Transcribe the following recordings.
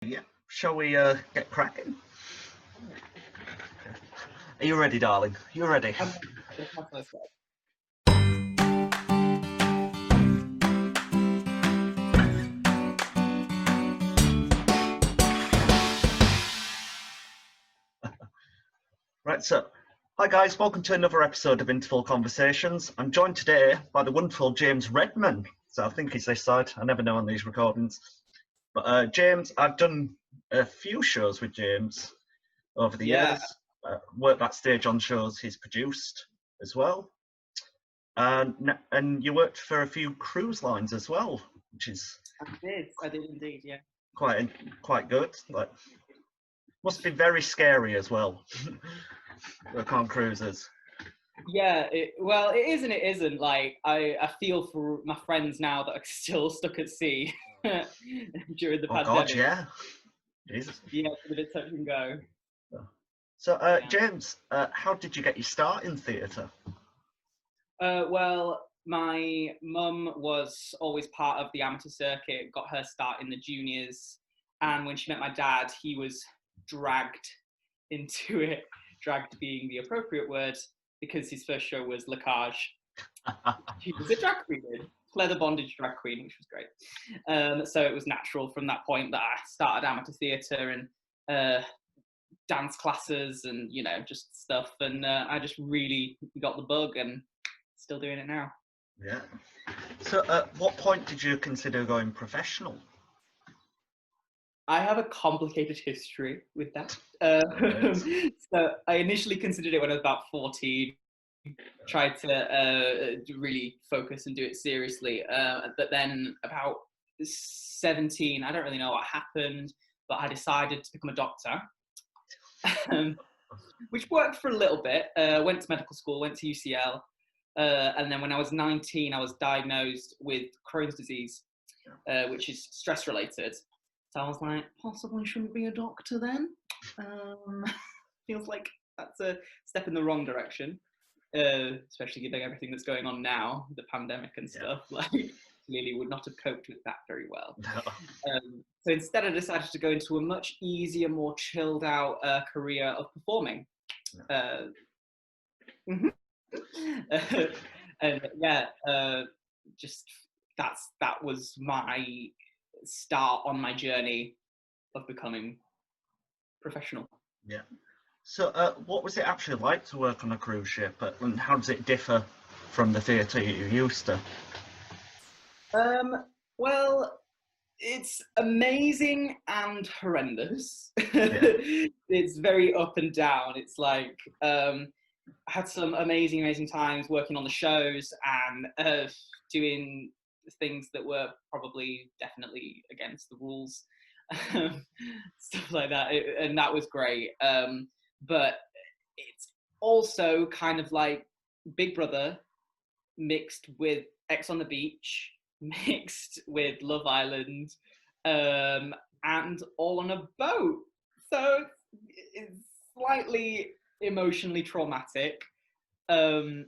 Yeah, shall we get cracking? Are you ready, darling? You ready? I'm That's my first one. Right, so hi guys, welcome to another episode of Interval Conversations. I'm joined today by the wonderful James Redman. So I think he's this side. I never know on these recordings. But James, I've done a few shows with James over the Yeah, years. Worked backstage on shows he's produced as well. And you worked for a few cruise lines as well, which is I did. I did indeed. Yeah. quite good. Like, must be very scary as well. Work on cruises. Yeah. Well, it is and it isn't. Like, I feel for my friends now that are still stuck at sea during the Oh God, pandemic. yeah. Jesus. Yeah, it's a bit touch and go. So, Yeah. James, how did you get your start in theatre? Well, my mum was always part of the amateur circuit. Got her start in the juniors, and when she met my dad, he was dragged into it. Dragged being the appropriate word because his first show was La Cage. She was a drag queen, leather bondage drag queen, which was great. So it was natural from that point that I started amateur theatre and dance classes and just stuff. And I just really got the bug and still doing it now. Yeah. So, at what point did you consider going professional? I have a complicated history with that. Right. So I initially considered it when I was about 14. Tried to really focus and do it seriously. But then about 17, I don't really know what happened, but I decided to become a doctor, which worked for a little bit. Went to medical school, went to UCL. And then when I was 19, I was diagnosed with Crohn's disease, which is stress related. So I was like, possibly shouldn't be a doctor then. Feels like that's a step in the wrong direction. Especially given everything that's going on now, the pandemic and stuff, like clearly would not have coped with that very well. No. So instead I decided to go into a much easier, more chilled out career of performing. Mhm. And yeah, just that was my start on my journey of becoming professional. Yeah. So, what was it actually like to work on a cruise ship, and how does it differ from the theatre you're used to? Um, well, it's amazing and horrendous. Yeah. It's very up and down. It's like I had some amazing times working on the shows and doing things that were probably definitely against the rules, stuff like that, and that was great. But it's also kind of like Big Brother mixed with X on the Beach, mixed with Love Island, and all on a boat. So it's slightly emotionally traumatic. And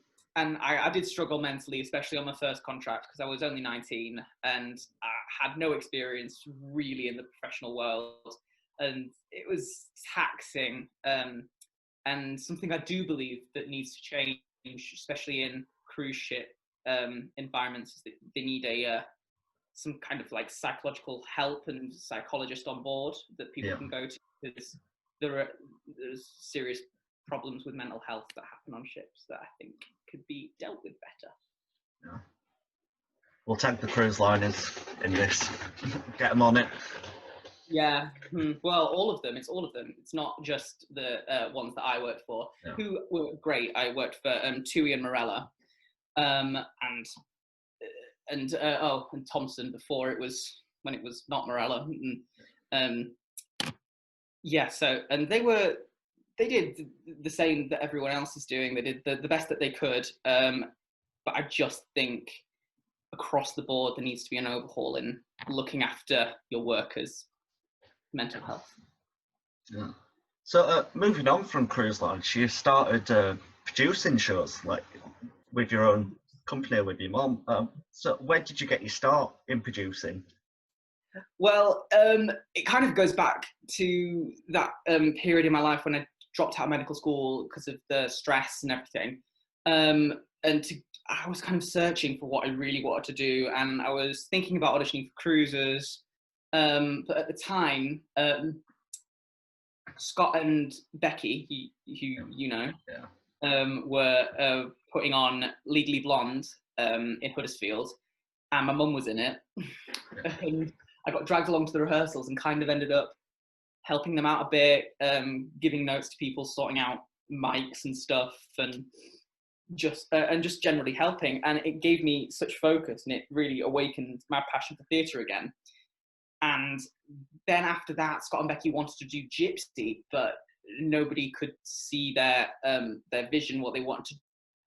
I did struggle mentally, especially on my first contract, because I was only 19 and I had no experience really in the professional world. And it was taxing. And something I do believe that needs to change, especially in cruise ship environments, is that they need some kind of like psychological help and psychologist on board that people Yeah. can go to, because there's serious problems with mental health that happen on ships that I think could be dealt with better. Yeah. We'll tag the cruise liners in this. Get them on it. Yeah, well, all of them. It's all of them. It's not just the ones that I worked for, Yeah. who were great. I worked for Tui and Morella, and Thompson before it was, when it was not Morella. Yeah, so, and they did the same that everyone else is doing. They did the best that they could, but I just think across the board there needs to be an overhaul in looking after your workers' mental health. Yeah. So, moving on from cruise lines, you started producing shows like with your own company with your mum. So, where did you get your start in producing? Well, it kind of goes back to that period in my life when I dropped out of medical school because of the stress and everything. I was kind of searching for what I really wanted to do, and I was thinking about auditioning for cruises. But at the time, Scott and Becky, who you know, were putting on Legally Blonde in Huddersfield, and my mum was in it. And I got dragged along to the rehearsals and kind of ended up helping them out a bit, giving notes to people, sorting out mics and stuff, and just generally helping. And it gave me such focus, and it really awakened my passion for theatre again. And then after that, Scott and Becky wanted to do Gypsy, but nobody could see their vision, what they wanted to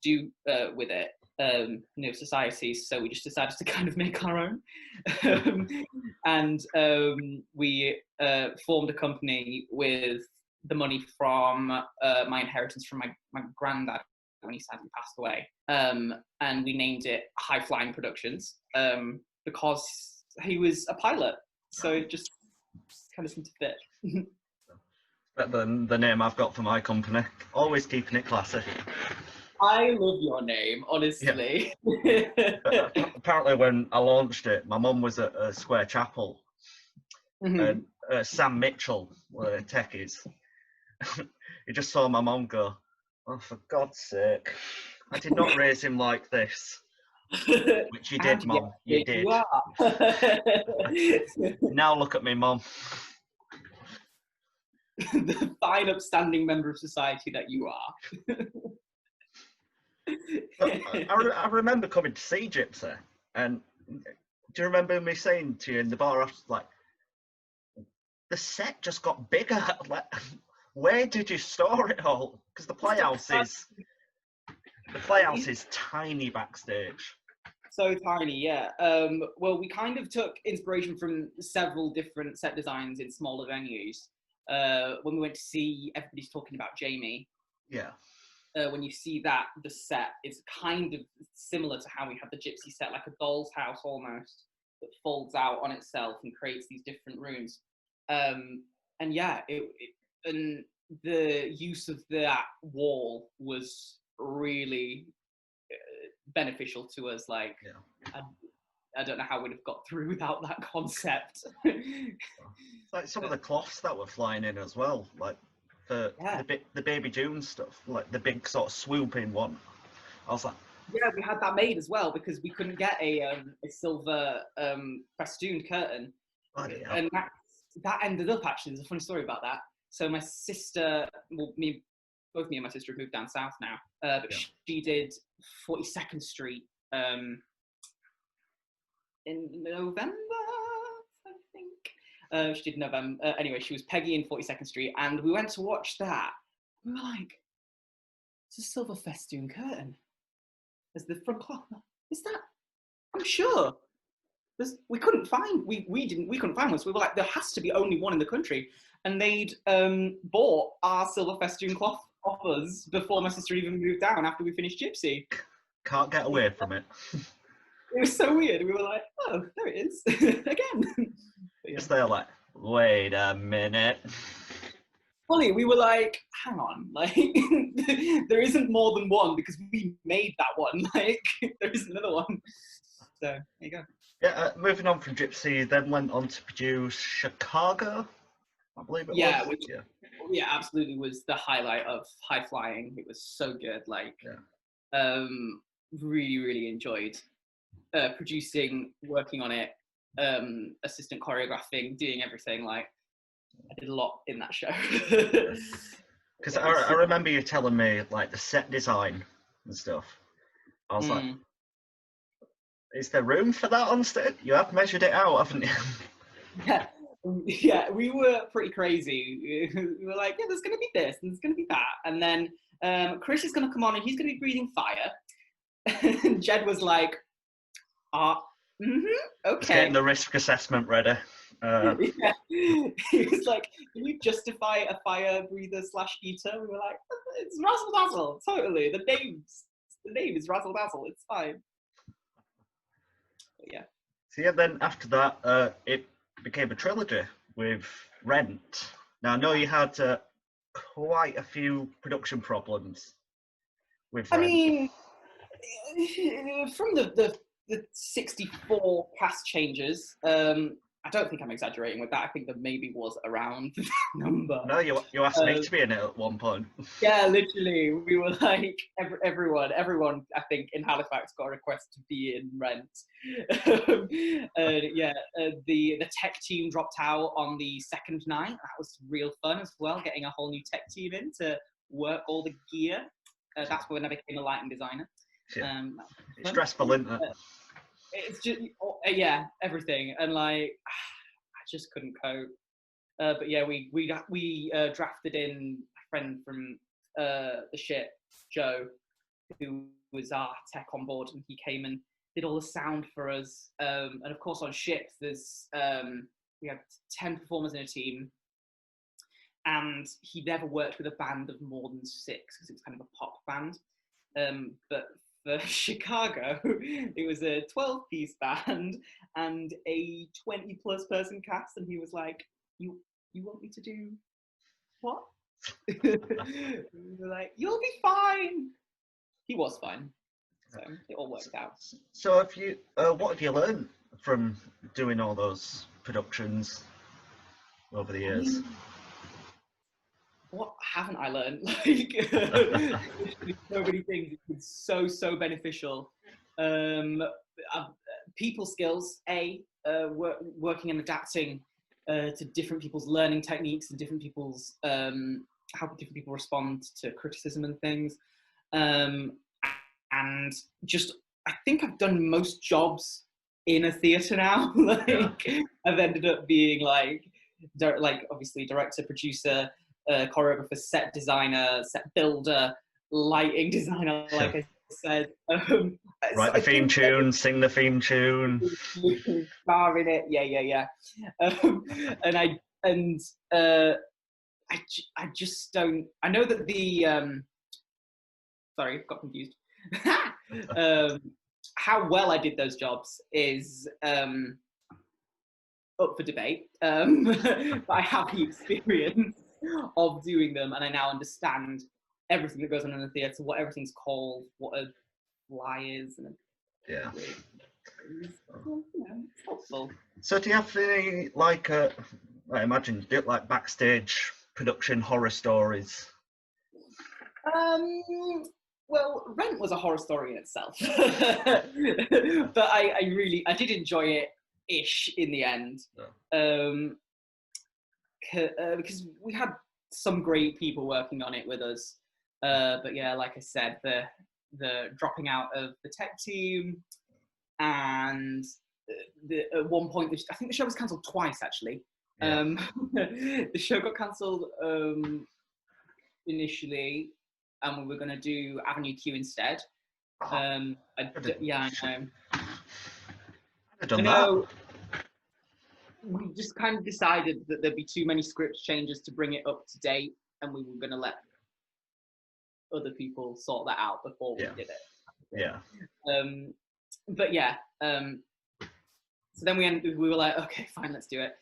do with it. Societies, so we just decided to kind of make our own. And we formed a company with the money from my inheritance from my granddad when he sadly passed away, and we named it High Flying Productions because he was a pilot, so it just kind of seemed to fit. Better than the name I've got for my company. Always keeping it classy. I love your name, honestly. Yeah. Apparently, when I launched it, my mum was at Square Chapel, and Sam Mitchell, one of the techies, he just saw my mum go, "Oh, for God's sake, I did not raise him like this." Which you did, Mum. You did. Now look at me, Mum. The fine, upstanding member of society that you are. I remember coming to see Gypsy, and do you remember me saying to you in the bar after, like, the set just got bigger? Like, where did you store it all? Because the playhouse is tiny backstage. So tiny, yeah. Well, we kind of took inspiration from several different set designs in smaller venues. When we went to see Everybody's Talking About Jamie. Yeah. When you see that, the set is kind of similar to how we have the Gypsy set, like a doll's house almost, that folds out on itself and creates these different rooms. And yeah, and the use of that wall was really beneficial to us. Like, yeah. I don't know how we'd have got through without that concept. Like some of the cloths that were flying in as well, like the Baby June stuff, like the big sort of swooping one. I was like, yeah, we had that made as well because we couldn't get a silver festooned curtain, and that ended up actually. There's a funny story about that. So my sister, well, both me and my sister have moved down south now, but she did 42nd Street in November, I think. She did November. Anyway, she was Peggy in 42nd Street, and we went to watch that. We were like, it's a silver festoon curtain as the front cloth. Is that? I'm sure. We couldn't find. We couldn't find one. So we were like, there has to be only one in the country. And they'd bought our silver festoon cloth off us before my sister even moved down after we finished Gypsy. Can't get away from it. It was so weird. We were like, oh, there it is again. Just they're like, wait a minute. Funny, we were like, hang on, like there isn't more than one because we made that one. Like there is another one. So there you go. Yeah, moving on from Gypsy, then went on to produce Chicago, I believe it was. Which, yeah, absolutely was the highlight of High Flying. It was so good. Like, really, really enjoyed producing, working on it, assistant choreographing, doing everything. Like, I did a lot in that show. Because I remember you telling me like the set design and stuff. I was like, is there room for that on stage? You have measured it out, haven't you? Yeah, we were pretty crazy. We were like, yeah, there's going to be this and there's going to be that. And then Chris is going to come on and he's going to be breathing fire. And Jed was like, okay. Just getting the risk assessment ready. Yeah. He was like, can you justify a fire breather / eater? We were like, it's Razzle Dazzle, totally. The name is Razzle Dazzle, it's fine. But yeah. So yeah, then after that, it became a trilogy with Rent. Now, I know you had quite a few production problems with I Rent. mean, from the 64 cast changes, I don't think I'm exaggerating with that. I think there maybe was around that number. No, you asked me to be in it at one point. Yeah, literally, we were like everyone. I think in Halifax got a request to be in Rent. The tech team dropped out on the second night. That was real fun as well, getting a whole new tech team in to work all the gear. That's when I became a lighting designer. Yeah. It's stressful, isn't it? It's just everything, and like I just couldn't cope. But yeah, we drafted in a friend from the ship, Joe, who was our tech on board, and he came and did all the sound for us. And of course, on ships, there's we had 10 performers in a team, and he never worked with a band of more than 6 because it was kind of a pop band. But for Chicago, it was a 12-piece band and a 20-plus person cast, and he was like, "You want me to do what?" We were like, "You'll be fine." He was fine, so it all worked out. So, what have you learned from doing all those productions over the years? What haven't I learned? Like, so many things. It's been so beneficial. People skills, working and adapting to different people's learning techniques and different people's how different people respond to criticism and things. And just, I think I've done most jobs in a theatre now. I've ended up being like obviously director, producer, choreographer, set designer, set builder, lighting designer, like I said. Write the theme tune, sing the theme tune. Star in it, yeah. I just don't. I know that the sorry, got confused. How well I did those jobs is up for debate, but I have the experience of doing them, and I now understand everything that goes on in the theatre, what everything's called, what a fly is, and it's helpful. So, do you have any I imagine do you like backstage production horror stories? Well, Rent was a horror story in itself, but I did enjoy it ish in the end. Because we had some great people working on it with us, but yeah, like I said, the dropping out of the tech team, and at one point I think the show was cancelled twice actually. The show got cancelled initially, and we were going to do Avenue Q instead. I know. I know. We just kind of decided that there'd be too many script changes to bring it up to date, and we were going to let other people sort that out before we did it. Yeah. But yeah, so then we were like, okay, fine, let's do it.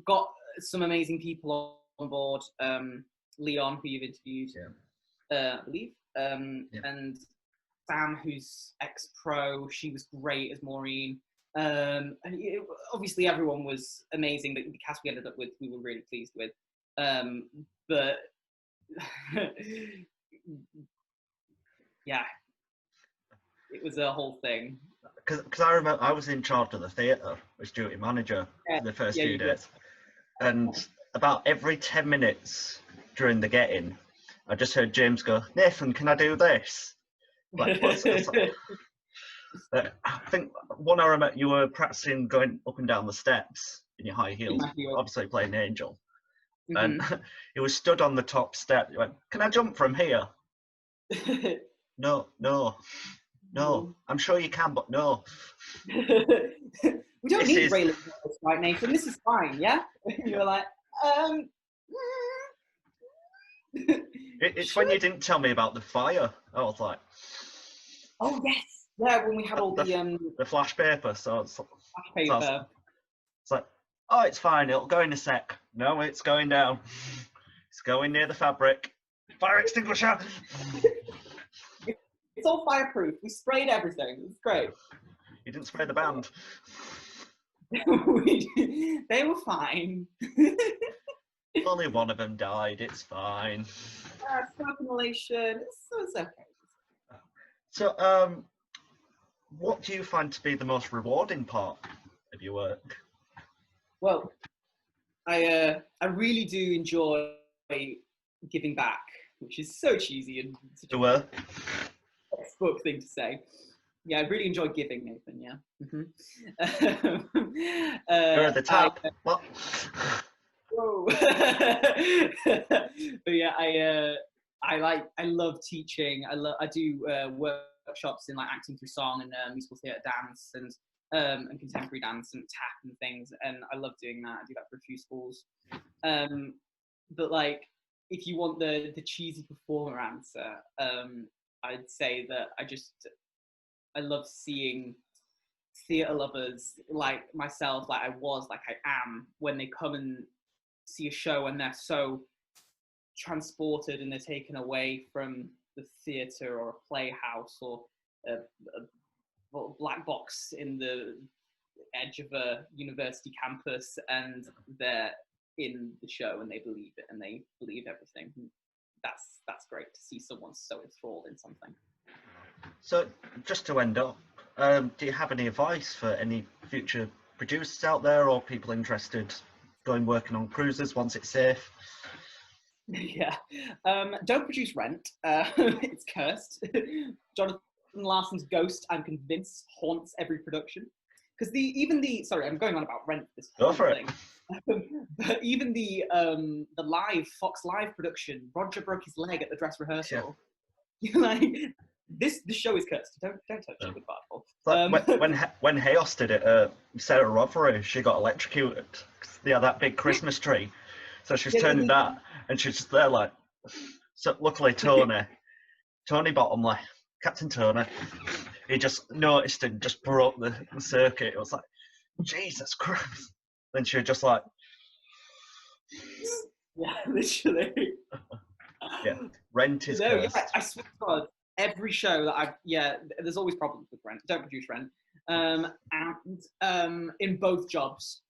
Got some amazing people on board. Leon, who you've interviewed, I believe, and Sam, who's ex-pro. She was great as Maureen. Obviously everyone was amazing. The cast we ended up with, we were really pleased with. But yeah, it was a whole thing. Because I remember I was in charge of the theatre as duty manager for the first few days, and about every 10 minutes during the get-in, I just heard James go, "Nathan, can I do this?" Like, what's I think one I remember you were practicing going up and down the steps in your high heels, obviously playing Angel, and he was stood on the top step. He went, "Can I jump from here?" No. I'm sure you can, but no. We don't need railing, right, Nathan? This is fine, yeah? You were like, It's sure. When you didn't tell me about the fire. I was like, oh yes, yeah. When we had all the flash paper. So it's like, Oh, it's fine. It'll go in a sec. No, it's going down. It's going near the fabric. Fire extinguisher. It's all fireproof. We sprayed everything. It's great. You didn't spray the band. They were fine. Only one of them died. It's fine. Smoke inhalation. It's okay. So, what do you find to be the most rewarding part of your work? Well, I really do enjoy giving back, which is so cheesy and such a textbook thing to say. Yeah, I really enjoy giving, Nathan. Yeah. Mm-hmm. You're at the top. What? Whoa. But yeah, I love teaching. I do workshops in like acting through song and musical theatre, dance, and contemporary dance and tap and things, and I love doing that. I do that for a few schools. But like, if you want the cheesy performer answer, I'd say that I love seeing theatre lovers like myself, like I am, when they come and see a show and they're so transported and they're taken away from the theatre or a playhouse or a black box in the edge of a university campus, and they're in the show and they believe it and they believe everything. That's great to see someone so enthralled in something. So, just to end up, do you have any advice for any future producers out there or people interested going working on cruises once it's safe? Yeah, don't produce Rent. It's cursed. Jonathan Larson's ghost, I'm convinced, haunts every production. Because sorry, I'm going on about Rent. This Go for thing. But even the live Fox Live production, Roger broke his leg at the dress rehearsal. Yeah. Like, this show is cursed. Don't touch it with Like when Hayos did it, Sarah Rothery, she got electrocuted. They had that big Christmas tree, so she's turning that, and she's just there like. So luckily Tony Bottomley, Captain Tony, he just noticed and just broke the circuit. It was like, Jesus Christ. Then she was just like, yeah, literally. Yeah, Rent is cursed. Yeah, I swear to God, every show that there's always problems with Rent. Don't produce Rent. And in both jobs,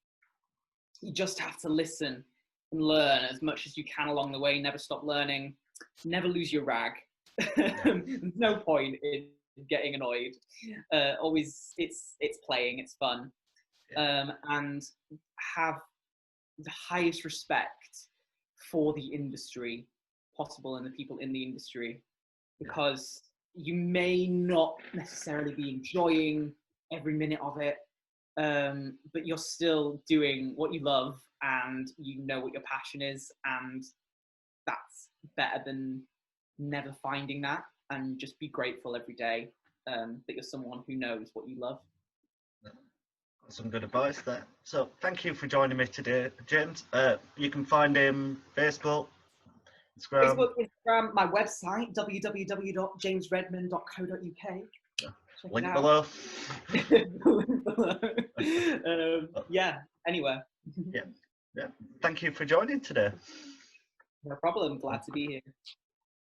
you just have to listen and learn as much as you can along the way. Never stop learning. Never lose your rag. There's no point in getting annoyed. Always, it's playing, it's fun, and have the highest respect for the industry possible and the people in the industry, because you may not necessarily be enjoying every minute of it, but you're still doing what you love and you know what your passion is, and that's better than never finding that. And just be grateful every day that you're someone who knows what you love. Some good advice there. So thank you for joining me today, James. You can find him Facebook, Instagram, my website, www.jamesredman.co.uk. Link below. Yeah, anywhere. Yeah. Thank you for joining today. No problem. Glad to be here.